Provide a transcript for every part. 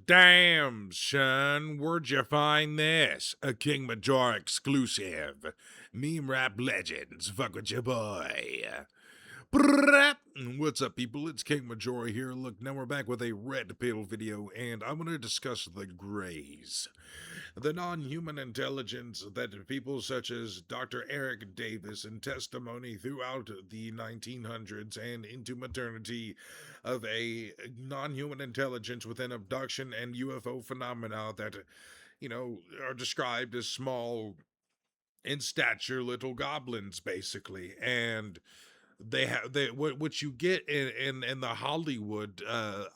Damn, son, where'd you find this? A King Major exclusive. Meme rap legends. Fuck with your boy. What's up, people? It's King Major here. Look, now we're back with a red pill video, and I'm going to discuss the Greys. The non-human intelligence that people such as Dr. Eric Davis, in testimony throughout the 1900s and into modernity, of a non-human intelligence within abduction and UFO phenomena that, are described as small in stature little goblins, basically. And what you get in the Hollywood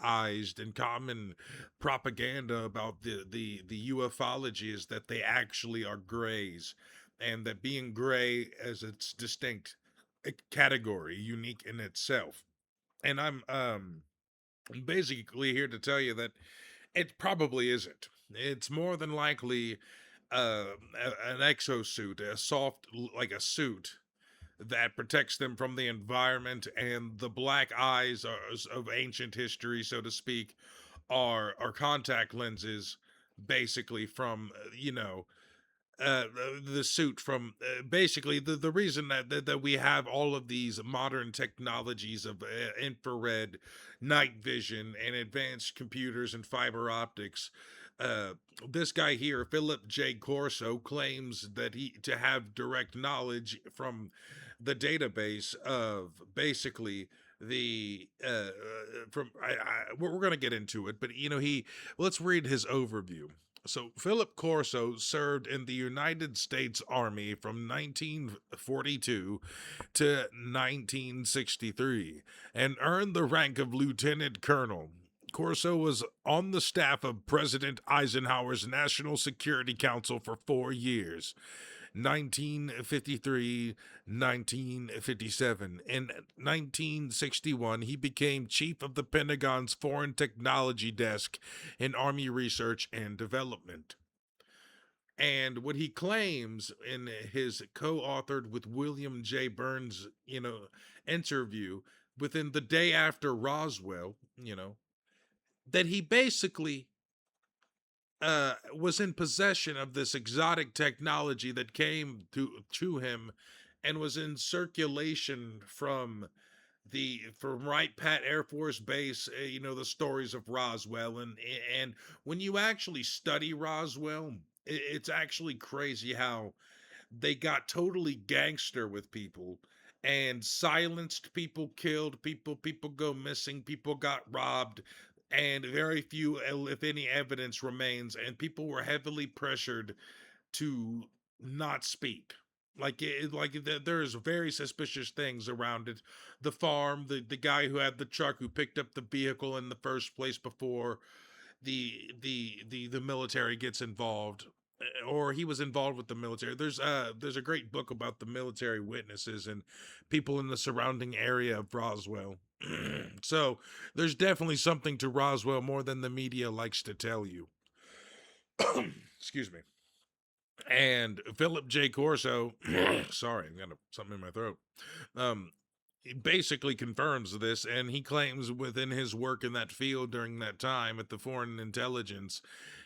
ized and common propaganda about the ufology is that they actually are grays, and that being gray as its distinct category, unique in itself. And I'm basically here to tell you that it probably isn't. It's more than likely an exosuit, a soft, like a suit that protects them from the environment, and the black eyes of ancient history, so to speak, are contact lenses, basically from the suit from basically the reason that we have all of these modern technologies of infrared, night vision, and advanced computers and fiber optics. uh, this guy here, Philip J. Corso, claims that he to have direct knowledge from the database of basically the from we're going to get into it, but he let's read his overview. So, Philip Corso served in the United States Army from 1942 to 1963 and earned the rank of lieutenant colonel. Corso was on the staff of President Eisenhower's National Security Council for 4 years. 1953, 1957. In 1961, he became chief of the Pentagon's Foreign Technology Desk in Army Research and Development. And what he claims in his co-authored with William J. Burns, interview within the day after Roswell, that he basically was in possession of this exotic technology that came to him and was in circulation from Wright Pat Air Force Base. The stories of Roswell, and when you actually study Roswell, it's actually crazy how they got totally gangster with people and silenced people, killed people, people go missing, people got robbed, and very few, if any, evidence remains, and people were heavily pressured to not speak. There's very suspicious things around it. The farm, the guy who had the truck, who picked up the vehicle in the first place before the military gets involved, or he was involved with the military. There's a great book about the military witnesses and people in the surrounding area of Roswell. So there's definitely something to Roswell more than the media likes to tell you. Excuse me. And Philip J. Corso, sorry, I got something in my throat. Um, he basically confirms this, and he claims within his work in that field during that time at the Foreign Intelligence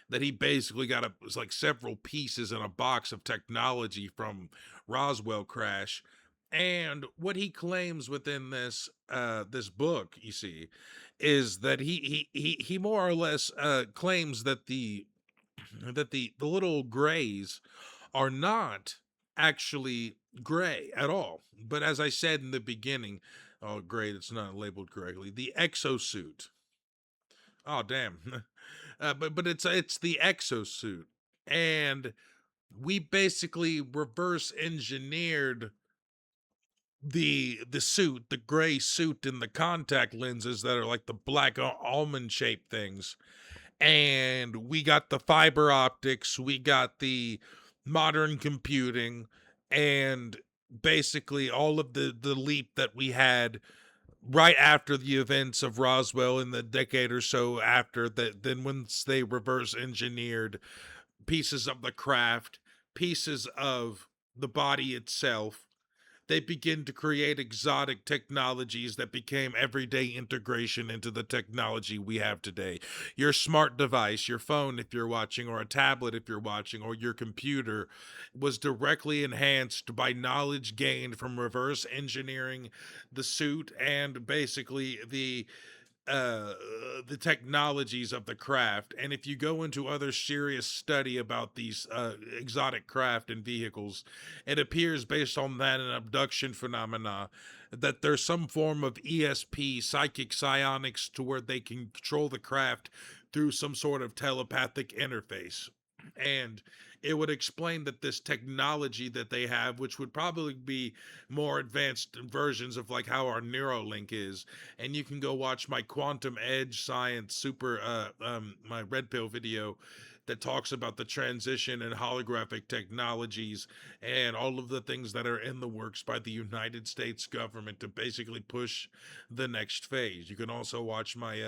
that he basically got it's like several pieces in a box of technology from Roswell crash. And what he claims within this book, you see, is that he more or less claims that the little grays are not actually gray at all. But as I said in the beginning, oh great, it's not labeled correctly. The exosuit. Oh damn. But it's the exosuit, and we basically reverse engineered the suit, the gray suit, and the contact lenses that are like the black almond shaped things. And we got the fiber optics, we got the modern computing, and basically all of the leap that we had right after the events of Roswell in the decade or so after that. Then once they reverse engineered pieces of the craft, pieces of the body itself, they begin to create exotic technologies that became everyday integration into the technology we have today. Your smart device, your phone if you're watching, or a tablet if you're watching, or your computer was directly enhanced by knowledge gained from reverse engineering the suit and basically uh the technologies of the craft. And if you go into other serious study about these exotic craft and vehicles, it appears based on that and abduction phenomena that there's some form of ESP, psychic psionics, to where they can control the craft through some sort of telepathic interface. And it would explain that this technology that they have, which would probably be more advanced versions of like how our Neuralink is. And you can go watch my Quantum Edge Science Super my Red Pill video that talks about the transition and holographic technologies and all of the things that are in the works by the United States government to basically push the next phase. You can also watch my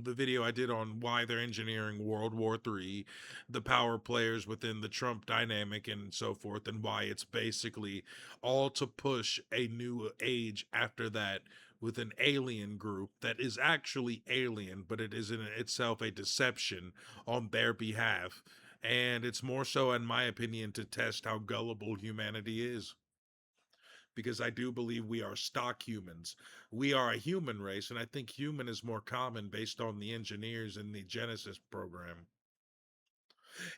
the video I did on why they're engineering World War III, the power players within the Trump dynamic, and so forth, and why it's basically all to push a new age after that with an alien group that is actually alien, but it is in itself a deception on their behalf. And it's more so, in my opinion, to test how gullible humanity is. Because I do believe we are stock humans. We are a human race, and I think human is more common based on the engineers in the Genesis program.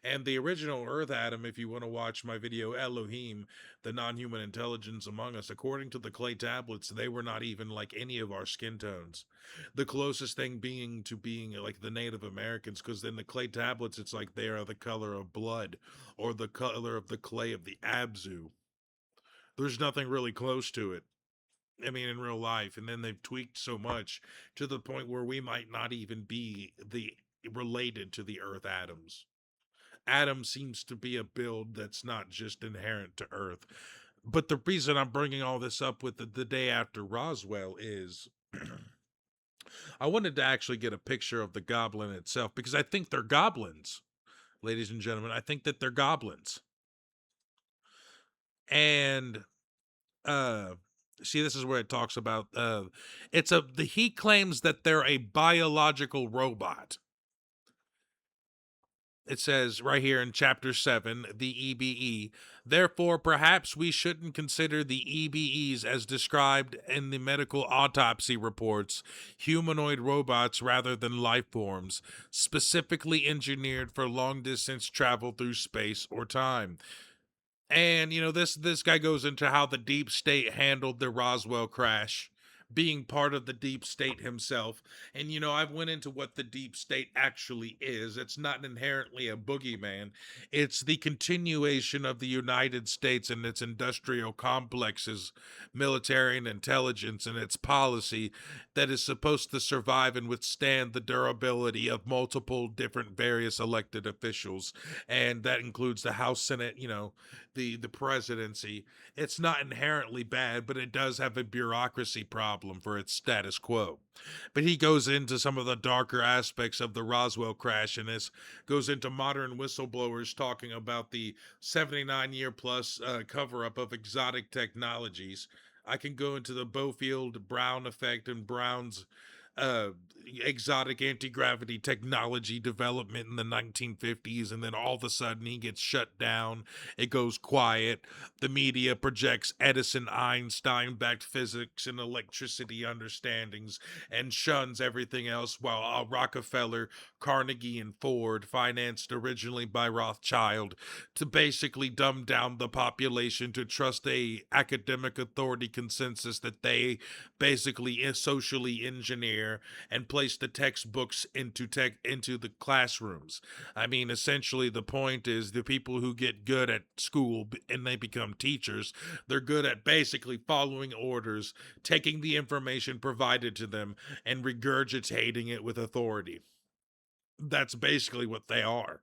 And the original Earth atom, if you want to watch my video Elohim, the non human intelligence among us, according to the clay tablets, they were not even like any of our skin tones. The closest thing being to being like the Native Americans, because in the clay tablets, it's like they are the color of blood or the color of the clay of the Abzu. There's nothing really close to it. I mean, in real life. And then they've tweaked so much to the point where we might not even be the related to the Earth atoms. Atom seems to be a build that's not just inherent to Earth. But the reason I'm bringing all this up with the day after Roswell is I wanted to actually get a picture of the goblin itself because I think they're goblins, ladies and gentlemen. I think that they're goblins. And uh see, this is where it talks about he claims that they're a biological robot. It says right here in chapter 7, the EBE. Therefore, perhaps we shouldn't consider the EBEs as described in the medical autopsy reports humanoid robots rather than life forms, specifically engineered for long distance travel through space or time. And this guy goes into how the deep state handled the Roswell crash, being part of the deep state himself. And I've went into what the deep state actually is. It's not inherently a boogeyman. It's the continuation of the United States and its industrial complexes, military and intelligence, and its policy that is supposed to survive and withstand the durability of multiple different various elected officials. And that includes the House, Senate, the presidency. It's not inherently bad, but it does have a bureaucracy problem for its status quo. But he goes into some of the darker aspects of the Roswell crash, and this goes into modern whistleblowers talking about the 79-year plus cover up of exotic technologies. I can go into the Bofield Brown effect and Brown's uh, exotic anti gravity technology development in the 1950s, and then all of a sudden he gets shut down. It goes quiet. The media projects Edison Einstein backed physics and electricity understandings and shuns everything else, while Rockefeller, Carnegie, and Ford, financed originally by Rothschild, to basically dumb down the population to trust a academic authority consensus that they basically socially engineer and place the textbooks into the classrooms. I mean, essentially the point is the people who get good at school and they become teachers, they're good at basically following orders, taking the information provided to them and regurgitating it with authority. That's basically what they are.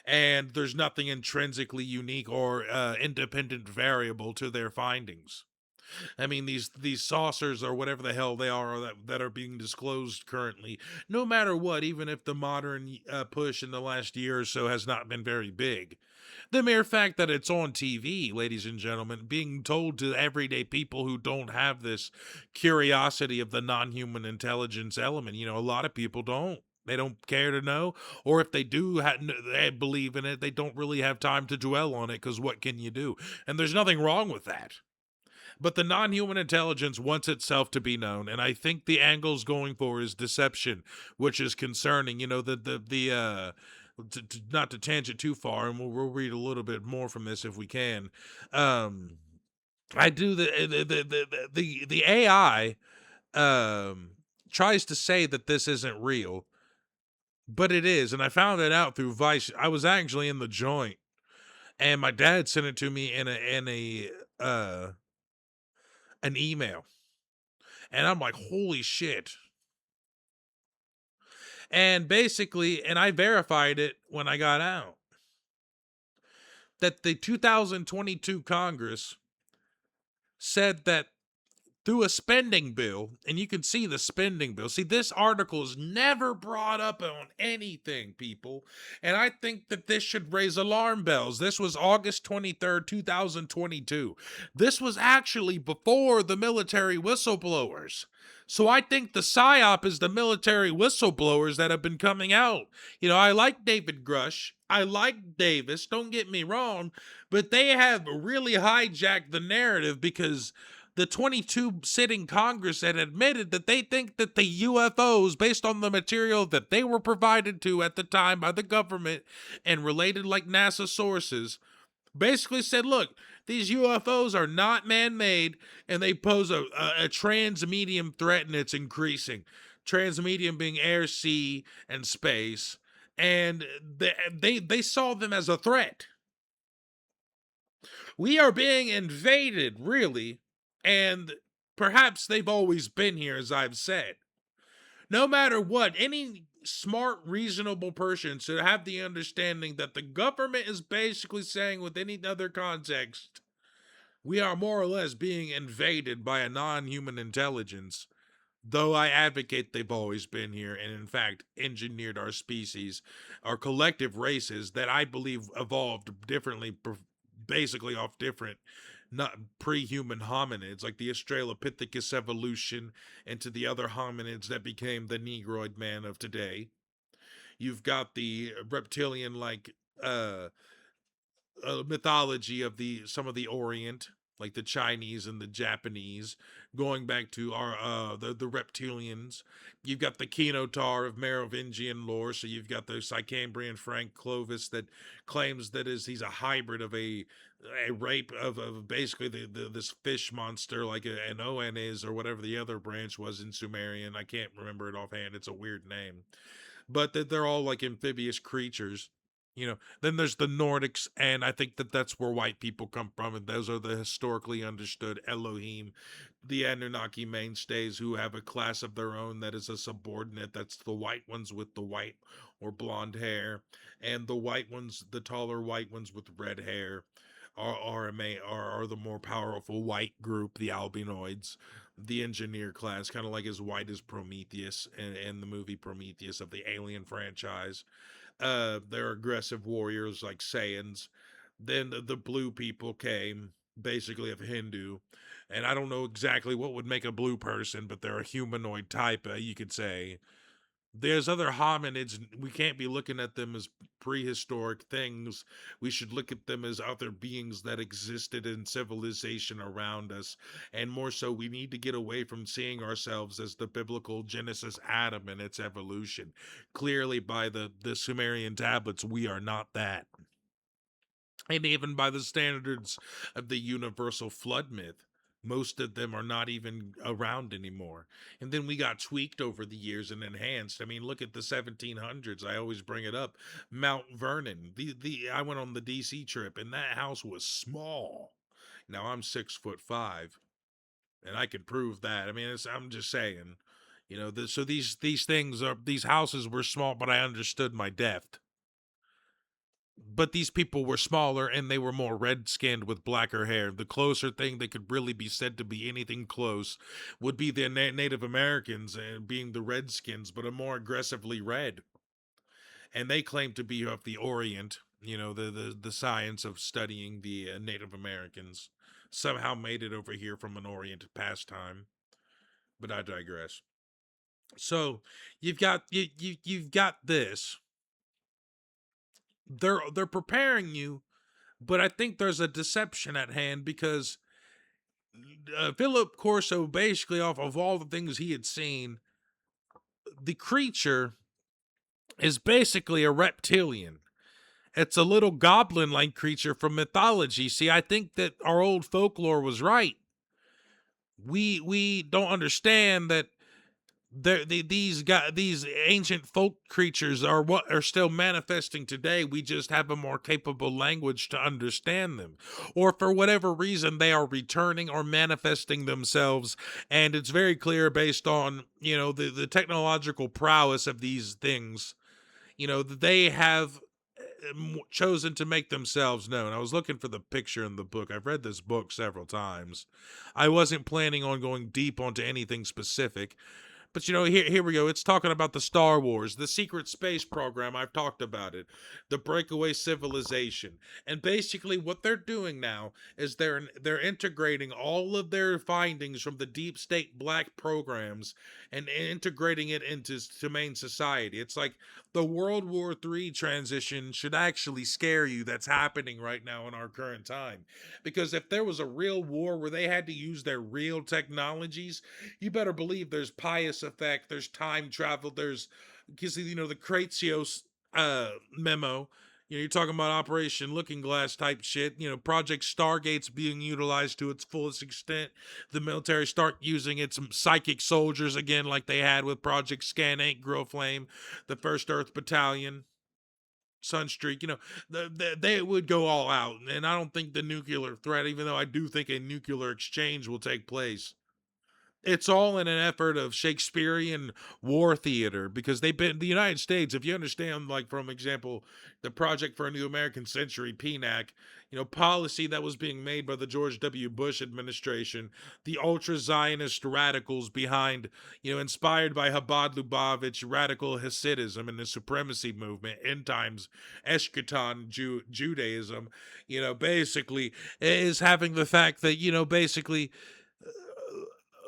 And there's nothing intrinsically unique or independent variable to their findings. I mean, these saucers or whatever the hell they are that are being disclosed currently, no matter what, even if the modern push in the last year or so has not been very big, the mere fact that it's on TV, ladies and gentlemen, being told to everyday people who don't have this curiosity of the non-human intelligence element, a lot of people don't. They don't care to know, or if they do they believe in it, they don't really have time to dwell on it because what can you do? And there's nothing wrong with that. But the non-human intelligence wants itself to be known, and I think the angles going for is deception, which is concerning. Not to tangent too far, and we'll read a little bit more from this if we can. Um, I do the AI tries to say that this isn't real, but it is, and I found it out through Vice. I was actually in the joint, and my dad sent it to me in a an email. And I'm like, holy shit. And basically, and I verified it when I got out, that the 2022 Congress said that through a spending bill, and you can see the spending bill. See, this article is never brought up on anything, people. And I think that this should raise alarm bells. This was August 23rd, 2022. This was actually before the military whistleblowers. So I think the PSYOP is the military whistleblowers that have been coming out. I like David Grush. I like Davis, don't get me wrong, but they have really hijacked the narrative because the 22 sitting Congress had admitted that they think that the UFOs, based on the material that they were provided to at the time by the government and related like NASA sources, basically said, look, these UFOs are not man-made and they pose a trans-medium threat, and it's increasing. Trans-medium being air, sea, and space. And they saw them as a threat. We are being invaded, really, and perhaps they've always been here, as I've said. No matter what, any smart, reasonable person should have the understanding that the government is basically saying, with any other context, we are more or less being invaded by a non human intelligence. Though I advocate they've always been here and, in fact, engineered our species, our collective races that I believe evolved differently, basically off different, not pre-human hominids, like the Australopithecus evolution into the other hominids that became the Negroid man of today. You've got the reptilian like uh mythology of the some of the Orient, like the Chinese and the Japanese, going back to our the reptilians. You've got the Kenotar of Merovingian lore, so you've got the Sicambrian Frank Clovis that claims that he's a hybrid of a rape of basically this fish monster like an Oan is, or whatever the other branch was in Sumerian. I can't remember it offhand. It's a weird name, but that they're all like amphibious creatures. Then there's the Nordics, and I think that that's where white people come from, and those are the historically understood Elohim, the Anunnaki mainstays who have a class of their own that is a subordinate. That's the white ones with the white or blonde hair, and the white ones, the taller white ones with red hair, are the more powerful white group, the albinoids, the engineer class, kind of like as white as Prometheus and the movie Prometheus of the Alien franchise. They're aggressive warriors like Saiyans. Then the blue people came, basically of Hindu, and I don't know exactly what would make a blue person, but they're a humanoid type, you could say. There's other hominids. We can't be looking at them as prehistoric things. We should look at them as other beings that existed in civilization around us. And more so, we need to get away from seeing ourselves as the biblical Genesis Adam and its evolution. Clearly, by the Sumerian tablets, we are not that. And even by the standards of the universal flood myth, most of them are not even around anymore. And then we got tweaked over the years and enhanced. I mean, look at the 1700s. I always bring it up. Mount Vernon. The I went on the DC trip, and that house was small. Now I'm 6'5", and I can prove that. I mean, I'm just saying. So these things are these houses were small, but I understood my depth. but these people were smaller and they were more red skinned with blacker hair. The closer thing that could really be said to be anything close would be the Native Americans and being the Redskins, but a more aggressively red. And they claim to be of the Orient, the science of studying the Native Americans. Somehow made it over here from an Orient pastime, but I digress. So you've got this. They're preparing you, but I think there's a deception at hand because Philip Corso, basically off of all the things he had seen, the creature is basically a reptilian. It's a little goblin-like creature from mythology. See, I think that our old folklore was right. We don't understand that these ancient folk creatures are what are still manifesting today. We just have a more capable language to understand them, or for whatever reason they are returning or manifesting themselves. And it's very clear based on the technological prowess of these things. That they have chosen to make themselves known. I was looking for the picture in the book. I've read this book several times. I wasn't planning on going deep onto anything specific, but here we go. It's talking about the Star Wars, the secret space program. I've talked about it, the breakaway civilization, and basically what they're doing now is they're integrating all of their findings from the deep state black programs and integrating it into main society. It's like the World War III transition should actually scare you. That's happening right now in our current time, because if there was a real war where they had to use their real technologies, you better believe there's pious effect, there's time travel, there's because the Kratios memo. You're talking about Operation Looking Glass type shit. Project Stargate's being utilized to its fullest extent. The military start using its psychic soldiers again, like they had with Project Scan 8, Grill Flame, the First Earth Battalion, Sunstreak. They would go all out, and I don't think the nuclear threat, even though I do think a nuclear exchange will take place, it's all in an effort of Shakespearean war theater, because they've been the United States. If you understand, like, from example, the Project for a New American Century, PNAC, policy that was being made by the George W. Bush administration, the ultra Zionist radicals behind, inspired by Chabad Lubavitch radical Hasidism and the supremacy movement, end times eschaton Judaism, basically is having the fact that, basically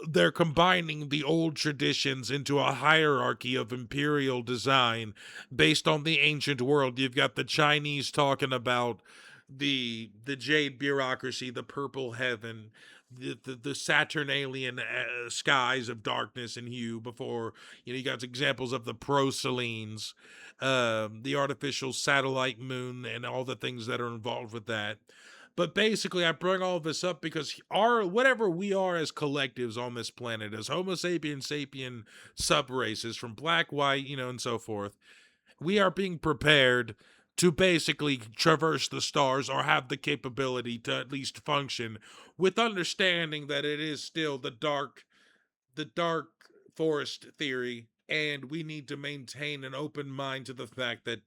they're combining the old traditions into a hierarchy of imperial design based on the ancient world. You've got the Chinese talking about the jade bureaucracy, the purple heaven, the Saturnalian skies of darkness and hue. Before you got examples of the proselenes, the artificial satellite moon, and all the things that are involved with that. But basically, I bring all this up because whatever we are as collectives on this planet, as Homo sapien sub races from black, white, and so forth, we are being prepared to basically traverse the stars, or have the capability to at least function, with understanding that it is still the dark forest theory, and we need to maintain an open mind to the fact that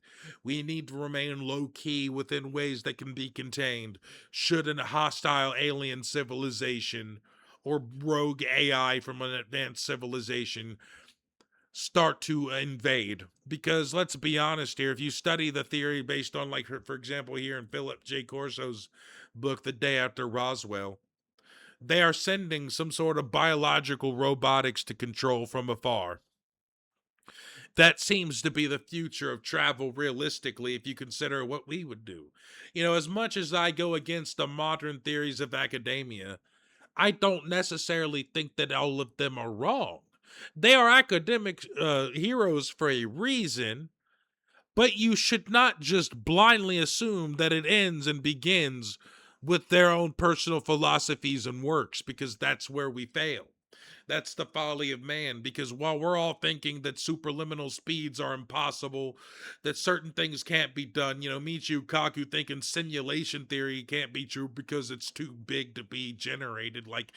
we need to remain low key within ways that can be contained should a hostile alien civilization or rogue AI from an advanced civilization start to invade. Because let's be honest here, if you study the theory based on, like, for example, here in Philip J. Corso's book, The Day After Roswell, they are sending some sort of biological robotics to control from afar. That seems to be the future of travel, realistically, if you consider what we would do. As much as I go against the modern theories of academia, I don't necessarily think that all of them are wrong. They are academic heroes for a reason, but you should not just blindly assume that it ends and begins with their own personal philosophies and works, because that's where we fail. That's the folly of man, because while we're all thinking that superliminal speeds are impossible, that certain things can't be done, Michio Kaku thinking simulation theory can't be true because it's too big to be generated, like,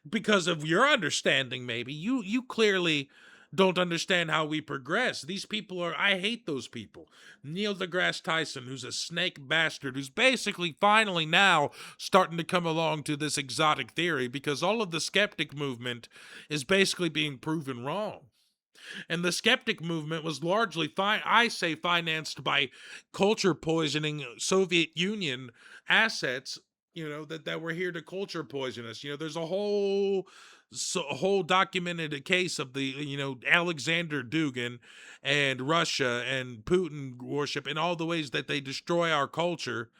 because of your understanding, maybe. You clearly don't understand how we progress. These people are, I hate those people. Neil deGrasse Tyson, who's a snake bastard, who's basically finally now starting to come along to this exotic theory because all of the skeptic movement is basically being proven wrong. And the skeptic movement was largely, I say, financed by culture poisoning Soviet Union assets, that were here to culture poison us. There's a whole documented case of the, Alexander Dugin and Russia and Putin worship and all the ways that they destroy our culture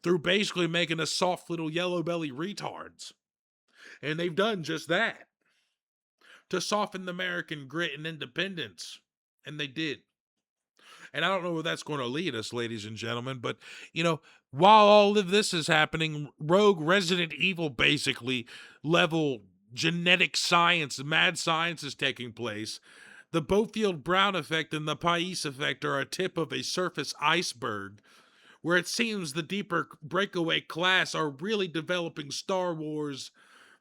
through basically making us soft little yellow belly retards. And they've done just that to soften the American grit and independence. And they did. And I don't know where that's going to lead us, ladies and gentlemen, but while all of this is happening, rogue Resident Evil basically level genetic science, mad science is taking place. The Bofield Brown effect and the Pais effect are a tip of a surface iceberg, where it seems the deeper breakaway class are really developing Star Wars.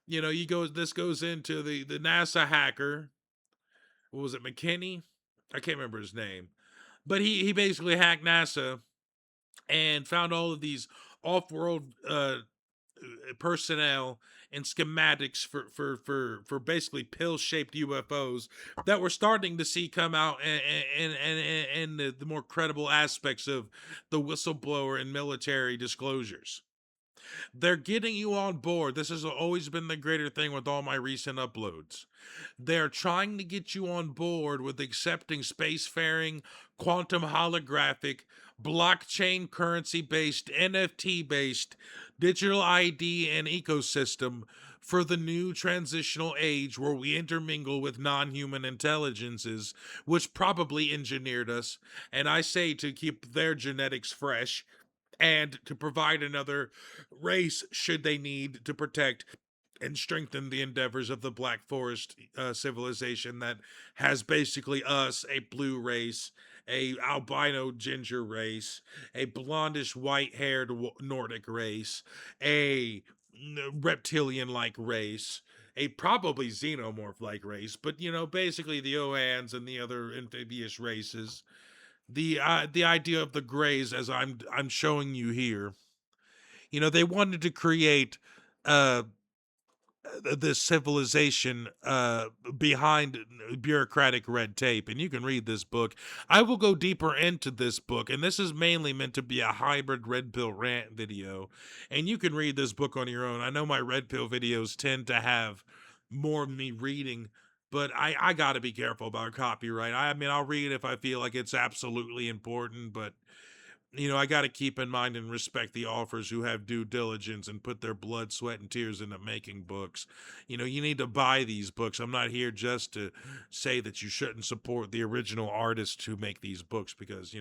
This goes into the NASA hacker. What was it, McKinney? I can't remember his name. But he basically hacked NASA and found all of these off-world personnel and schematics for basically pill-shaped UFOs that we're starting to see come out, and the more credible aspects of the whistleblower and military disclosures. They're getting you on board. This has always been the greater thing with all my recent uploads. They're trying to get you on board with accepting spacefaring, quantum holographic, blockchain currency based, NFT based digital ID and ecosystem for the new transitional age where we intermingle with non human intelligences, which probably engineered us. And I say to keep their genetics fresh and to provide another race should they need to protect and strengthen the endeavors of the Black Forest civilization that has basically us, a blue race, a albino ginger race, a blondish white-haired Nordic race, a reptilian-like race, a probably xenomorph-like race, but basically the Ohans and the other amphibious races. The idea of the Greys, as I'm showing you here, they wanted to create uh this civilization behind bureaucratic red tape, and you can read this book. I will go deeper into this book, and this is mainly meant to be a hybrid red pill rant video, and you can read this book on your own. I know my red pill videos tend to have more of me reading, but I gotta be careful about copyright. I mean, I'll read if I feel like it's absolutely important, but I got to keep in mind and respect the authors who have due diligence and put their blood, sweat, and tears into making books. You need to buy these books. I'm not here just to say that you shouldn't support the original artists who make these books because,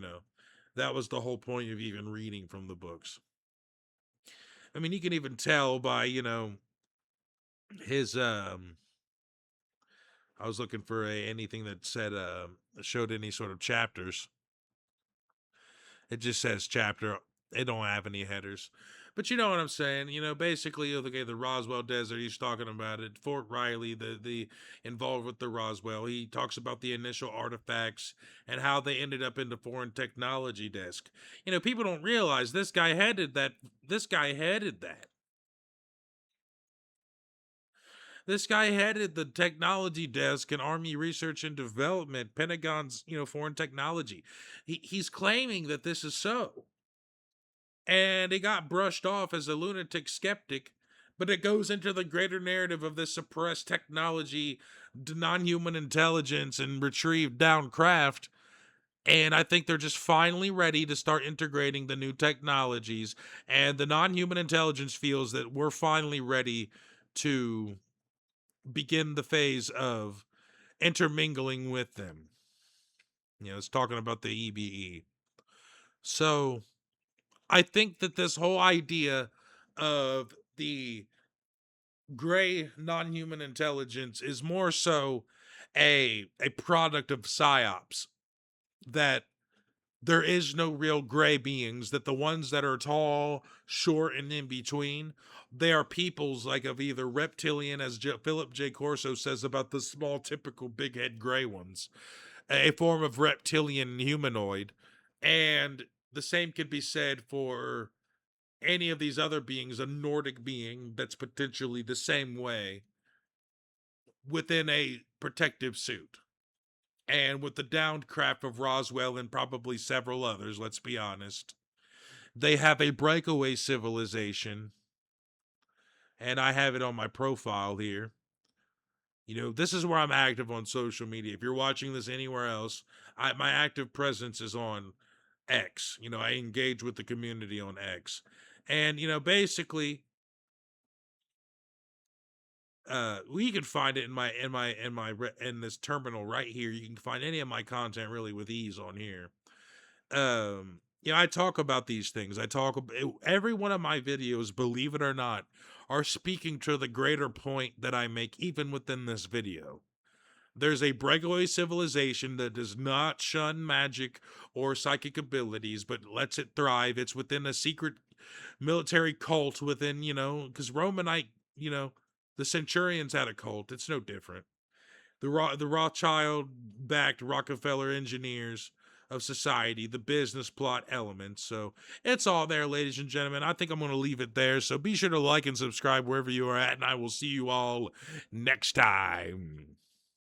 that was the whole point of even reading from the books. I mean, you can even tell by, his, I was looking for anything that said, showed any sort of chapters. It just says chapter. It don't have any headers. But you know what I'm saying. Basically, okay, the Roswell Desert, he's talking about it. Fort Riley, the involved with the Roswell. He talks about the initial artifacts and how they ended up in the foreign technology desk. People don't realize this guy headed that. This guy headed that. This guy headed the technology desk and Army Research and Development, Pentagon's, foreign technology. He's claiming that this is so. And it got brushed off as a lunatic skeptic, but it goes into the greater narrative of this suppressed technology, non-human intelligence, and retrieved down craft. And I think they're just finally ready to start integrating the new technologies, and the non-human intelligence feels that we're finally ready to begin the phase of intermingling with them. It's talking about the EBE. So I think that this whole idea of the gray non-human intelligence is more so a product of psyops that there is no real gray beings, that the ones that are tall, short, and in between, they are peoples like of either reptilian, as Philip J. Corso says about the small, typical big head gray ones, a form of reptilian humanoid. And the same could be said for any of these other beings, a Nordic being that's potentially the same way within a protective suit. And with the downed craft of Roswell and probably several others, let's be honest, they have a breakaway civilization, and I have it on my profile here. You know, this is where I'm active on social media. If you're watching this anywhere else, my active presence is on X. You know, I engage with the community on X. And, you know, basically, we can find it in this terminal right here. You can find any of my content really with ease on here. You know, I talk about these things. Every one of my videos, believe it or not, are speaking to the greater point that I make even within this video. There's a breakaway civilization that does not shun magic or psychic abilities, but lets it thrive. It's within a secret military cult within, you know, because Romanite, you know, the Centurions had a cult. It's no different. The Rothschild-backed Rockefeller engineers of society, the business plot elements. So it's all there, ladies and gentlemen. I think I'm going to leave it there. So be sure to like and subscribe wherever you are at, and I will see you all next time.